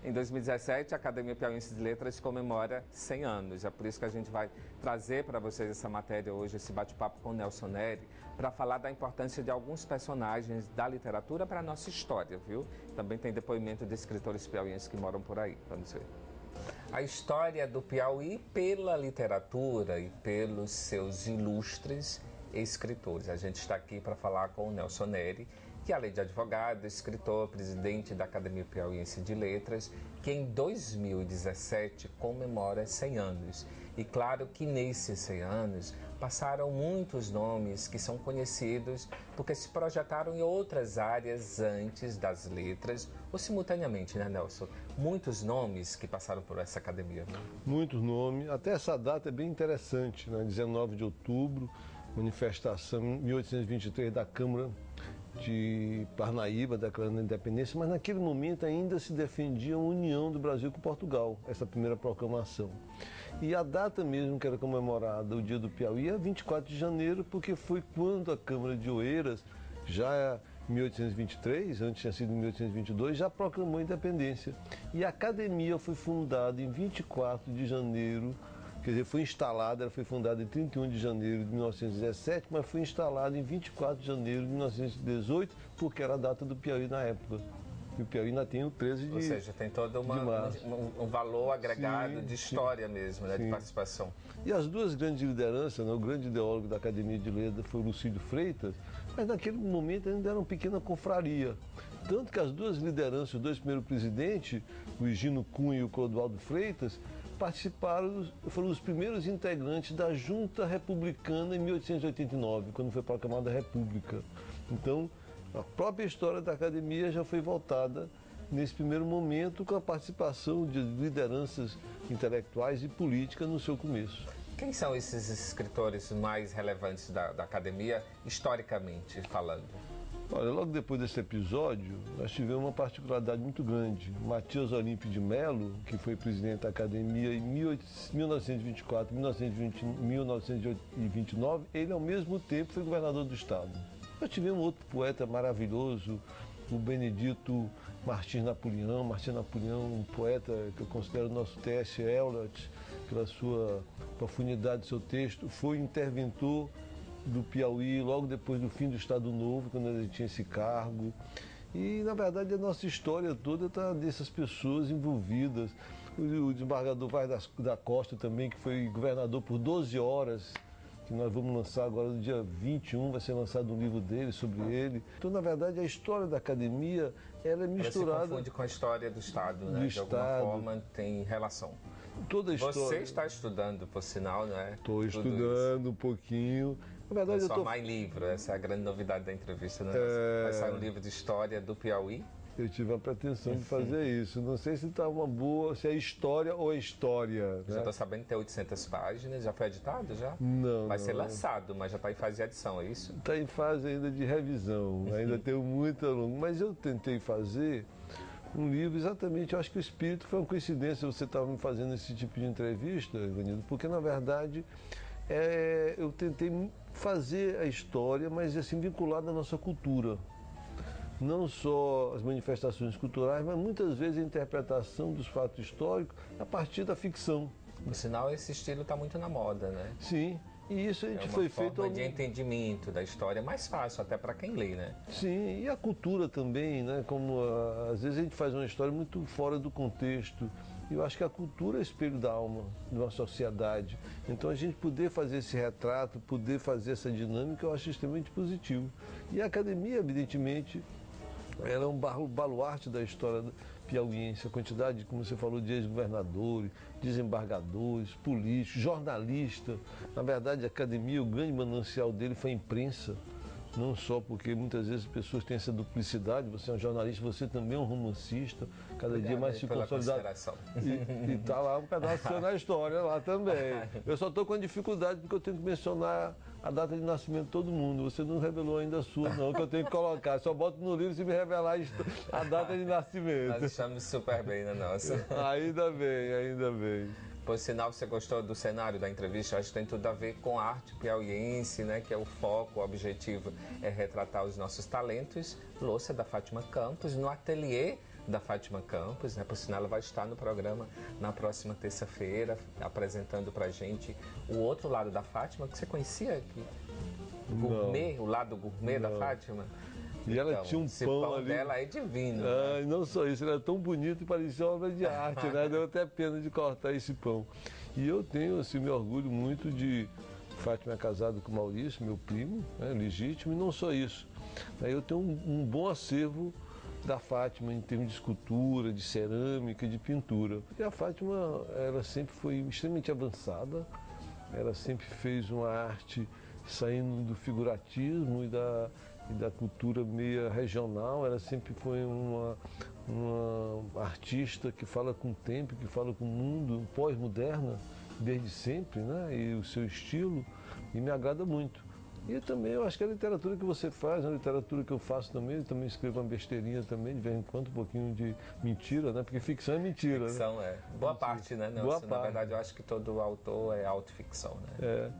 Em 2017, a Academia Piauiense de Letras comemora 100 anos. É por isso que a gente vai trazer para vocês essa matéria hoje, esse bate-papo com o Nelson Neri, para falar da importância de alguns personagens da literatura para a nossa história, viu? Também tem depoimento de escritores piauienses que moram por aí. Vamos ver. A história do Piauí pela literatura e pelos seus ilustres escritores. A gente está aqui para falar com o Nelson Neri, que além de advogado, escritor, presidente da Academia Piauiense de Letras, que em 2017 comemora 100 anos. E claro que nesses 100 anos passaram muitos nomes que são conhecidos porque se projetaram em outras áreas antes das letras, ou simultaneamente, né, Nelson? Muitos nomes que passaram por essa academia. Né? Muitos nomes. Até essa data é bem interessante, né? 19 de outubro, manifestação em 1823 da Câmara de Parnaíba, declarando a independência, mas naquele momento ainda se defendia a união do Brasil com Portugal, essa primeira proclamação. E a data mesmo que era comemorada, o Dia do Piauí, é 24 de janeiro, porque foi quando a Câmara de Oeiras, já em 1823, antes tinha sido em 1822, já proclamou a independência. E a academia foi fundada em 24 de janeiro, quer dizer, foi instalada, ela foi fundada em 31 de janeiro de 1917, mas foi instalada em 24 de janeiro de 1918, porque era a data do Piauí na época. E o Piauí ainda tem o 13 de março. Ou seja, tem todo um valor agregado de história mesmo, né, de participação. E as duas grandes lideranças, né, o grande ideólogo da Academia de Letras foi o Lucídio Freitas, mas naquele momento ainda era uma pequena confraria. Tanto que as duas lideranças, os dois primeiros presidentes, o Higino Cunha e o Clodoaldo Freitas, participaram, foram os primeiros integrantes da Junta Republicana em 1889, quando foi proclamada a República. Então, a própria história da academia já foi voltada nesse primeiro momento com a participação de lideranças intelectuais e políticas no seu começo. Quem são esses escritores mais relevantes da academia, historicamente falando? Olha, logo depois desse episódio, nós tivemos uma particularidade muito grande. Matias Olímpio de Melo, que foi presidente da academia em 1924, 1929, ele ao mesmo tempo foi governador do estado. Nós tivemos outro poeta maravilhoso, o Benedito Martins Napoleão. Martins Napoleão, um poeta que eu considero nosso T.S. Eliot, pela sua profundidade do seu texto, foi interventor do Piauí logo depois do fim do Estado Novo, quando ele tinha esse cargo. E, na verdade, a nossa história toda está dessas pessoas envolvidas. O desembargador Vaz da Costa também, que foi governador por 12 horas, que nós vamos lançar agora no dia 21, vai ser lançado um livro dele, sobre ele. Então, na verdade, a história da academia, ela é misturada... Ela se confunde com a história do Estado, né? De alguma forma tem relação. Toda a história... Você está estudando, por sinal, né? Estou estudando um pouquinho. Na verdade, transformar em livro, essa é a grande novidade da entrevista, né? Vai sair um livro de história do Piauí. Eu tive a pretensão de fazer isso. Não sei se está uma boa, se é história ou é história. Já estou sabendo que tem 800 páginas, já foi editado já? Não. Vai ser lançado, mas já está em fase de edição, é isso? Está em fase ainda de revisão, ainda tem muito longo. Mas eu tentei fazer um livro exatamente, eu acho que o espírito foi uma coincidência você estava me fazendo esse tipo de entrevista, Ivanildo, porque na verdade eu tentei fazer a história, mas assim vinculada à nossa cultura. Não só as manifestações culturais, mas muitas vezes a interpretação dos fatos históricos a partir da ficção. Por sinal, esse estilo está muito na moda, né? Sim, e isso a gente foi feito... É uma forma de entendimento da história mais fácil, até para quem lê, né? Sim, e a cultura também, né? Como às vezes a gente faz uma história muito fora do contexto. Eu acho que a cultura é espelho da alma de uma sociedade. Então a gente poder fazer esse retrato, poder fazer essa dinâmica, eu acho extremamente positivo. E a academia, evidentemente, ela é um baluarte da história piauiense. A quantidade, como você falou, de ex-governadores, desembargadores, políticos, jornalistas. Na verdade, a academia, o grande manancial dele foi a imprensa. Não só porque muitas vezes as pessoas têm essa duplicidade, você é um jornalista, você também é um romancista, cada dia mais se consolidar. E está lá um pedaço na história lá também. Eu só estou com dificuldade porque eu tenho que mencionar a data de nascimento de todo mundo. Você não revelou ainda a sua, não, que eu tenho que colocar. Só boto no livro se me revelar a data de nascimento. Nós estamos super bem na nossa. Ainda bem, ainda bem. Por sinal, você gostou do cenário da entrevista? Acho que tem tudo a ver com a arte piauiense, né? Que é o foco, o objetivo é retratar os nossos talentos. Louça da Fátima Campos, no ateliê da Fátima Campos, né? Por sinal, ela vai estar no programa na próxima terça-feira, apresentando pra gente o outro lado da Fátima, que você conhecia aqui? Gourmet, o lado gourmet da Fátima? E ela tinha um esse pão ali. Dela é divino. Ah, né? Não só isso, ela era tão bonito e parecia obra de arte, né? Deu até pena de cortar esse pão. E eu tenho, assim, me orgulho muito de Fátima é casada com Maurício, meu primo, né, legítimo, e não só isso. Aí eu tenho um bom acervo da Fátima em termos de escultura, de cerâmica, de pintura. E a Fátima, ela sempre foi extremamente avançada, ela sempre fez uma arte saindo do figuratismo e da cultura meia regional. Ela sempre foi uma artista que fala com o tempo, que fala com o mundo, pós-moderna, desde sempre, né? E o seu estilo, e me agrada muito. E também eu acho que a literatura que você faz, a literatura que eu faço também, eu também escrevo uma besteirinha também, de vez em quando, um pouquinho de mentira, né? Porque ficção é mentira. Ficção, né? Boa mentira. Parte, né, Nelson? Boa parte. Na verdade, eu acho que todo autor é autoficção, né? É.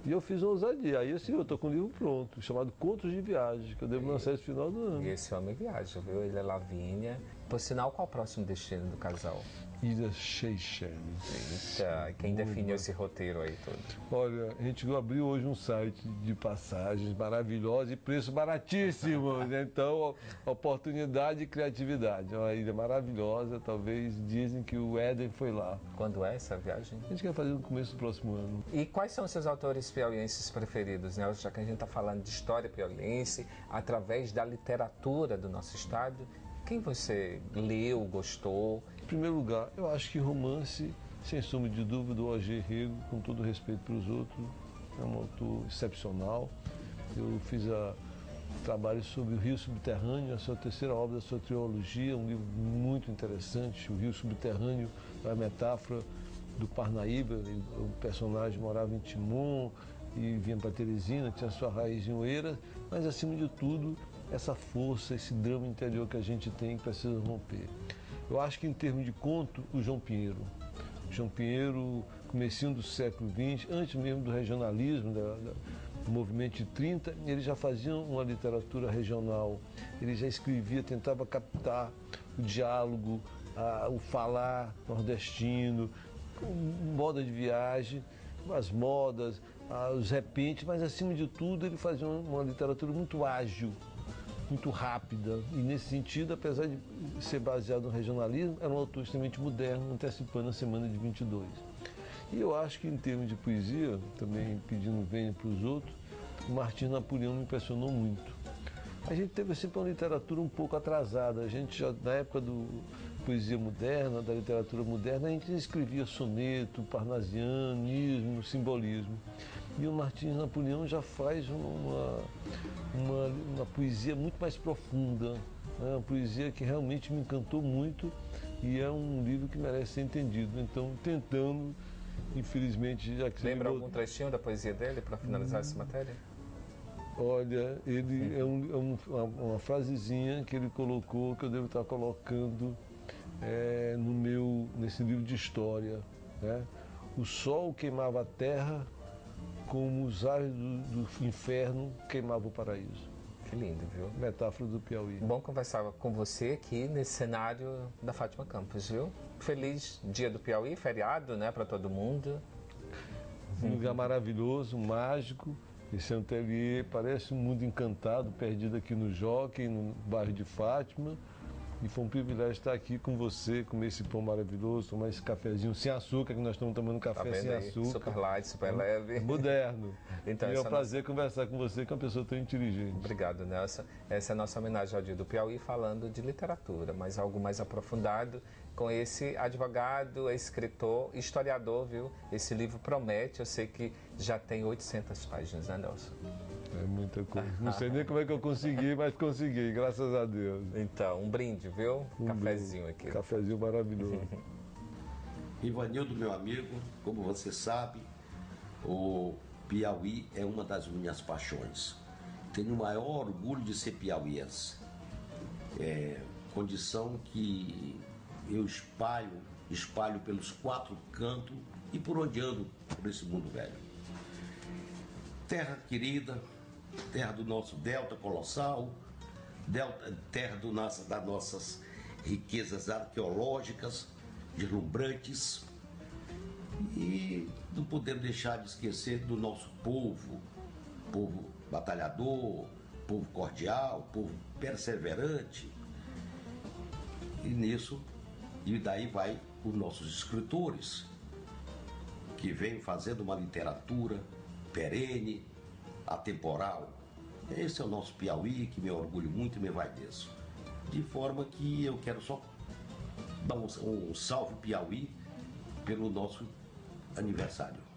E eu fiz uma ousadia. Aí assim, eu estou com um livro pronto, chamado Contos de Viagem, que eu devo lançar esse final do ano. E esse homem viaja, viu? Ele é Lavínia. Por sinal, qual o próximo destino do casal? Ilhas Seychelles. Eita, quem definiu esse roteiro aí todo? Olha, a gente abriu hoje um site de passagens maravilhosos e preço baratíssimo. Né? Então, oportunidade e criatividade. É uma ilha maravilhosa, talvez dizem que o Éden foi lá. Quando é essa viagem? A gente quer fazer no começo do próximo ano. E quais são os seus autores piauienses preferidos, né? Já que a gente está falando de história piauiense, através da literatura do nosso estado, quem você leu, gostou? Em primeiro lugar, eu acho que romance, sem sombra de dúvida, o O.G. Rego, com todo respeito para os outros, é um autor excepcional. Eu fiz trabalho sobre o Rio Subterrâneo, a sua terceira obra da sua trilogia, um livro muito interessante. O Rio Subterrâneo é a metáfora do Parnaíba. O personagem morava em Timon e vinha para Teresina, tinha sua raiz em Oeiras, mas acima de tudo, essa força, esse drama interior que a gente tem que precisa romper. Eu acho que em termos de conto, o João Pinheiro. João Pinheiro, comecinho do século XX, antes mesmo do regionalismo, do movimento de 30, ele já fazia uma literatura regional, ele já escrevia, tentava captar o diálogo, o falar nordestino, moda de viagem, as modas, os repentes, mas acima de tudo ele fazia uma literatura muito ágil, muito rápida, e nesse sentido, apesar de ser baseado no regionalismo, era um autor extremamente moderno, antecipando a Semana de 22. E eu acho que em termos de poesia, também pedindo vênia para os outros, o Martim Napoleão me impressionou muito. A gente teve sempre uma literatura um pouco atrasada, a gente já, na época da poesia moderna, da literatura moderna, a gente escrevia soneto, parnasianismo, simbolismo. E o Martins Napoleão já faz uma poesia muito mais profunda, né? Uma poesia que realmente me encantou muito e é um livro que merece ser entendido. Então, tentando, infelizmente... Já que lembra algum trechinho da poesia dele para finalizar essa matéria? Olha, ele uma frasezinha que ele colocou, que eu devo estar colocando nesse livro de história, né? O sol queimava a terra como os ares do inferno queimavam o paraíso. Que lindo, viu? Metáfora do Piauí. Bom conversar com você aqui nesse cenário da Fátima Campos, viu? Feliz dia do Piauí, feriado, né, para todo mundo. Um lugar maravilhoso, mágico. Esse ateliê parece um mundo encantado, perdido aqui no Jockey, no bairro de Fátima. E foi um privilégio estar aqui com você, comer esse pão maravilhoso, tomar esse cafezinho sem açúcar, que nós estamos tomando café sem açúcar. Super light, super leve. Moderno. Então, e é um prazer conversar com você, que é uma pessoa tão inteligente. Obrigado, Nelson. Essa é a nossa homenagem ao Dia do Piauí, falando de literatura, mas algo mais aprofundado com esse advogado, escritor, historiador, viu? Esse livro promete, eu sei que já tem 800 páginas, né, Nelson? É muita coisa. Não sei nem como é que eu consegui, mas consegui, graças a Deus. Então, um brinde, viu? Cafezinho aqui. Cafezinho maravilhoso. Ivanildo, meu amigo, como você sabe, o Piauí é uma das minhas paixões. Tenho o maior orgulho de ser piauiense. Condição que eu espalho pelos 4 cantos e por onde ando por esse mundo velho. Terra querida, terra do nosso delta colossal, terra das nossas riquezas arqueológicas, deslumbrantes. E não podemos deixar de esquecer do nosso povo batalhador, povo cordial, povo perseverante. E daí vai os nossos escritores, que vêm fazendo uma literatura perene, atemporal. Esse é o nosso Piauí, que me orgulho muito e me envaideço. De forma que eu quero só dar um salve Piauí pelo nosso aniversário.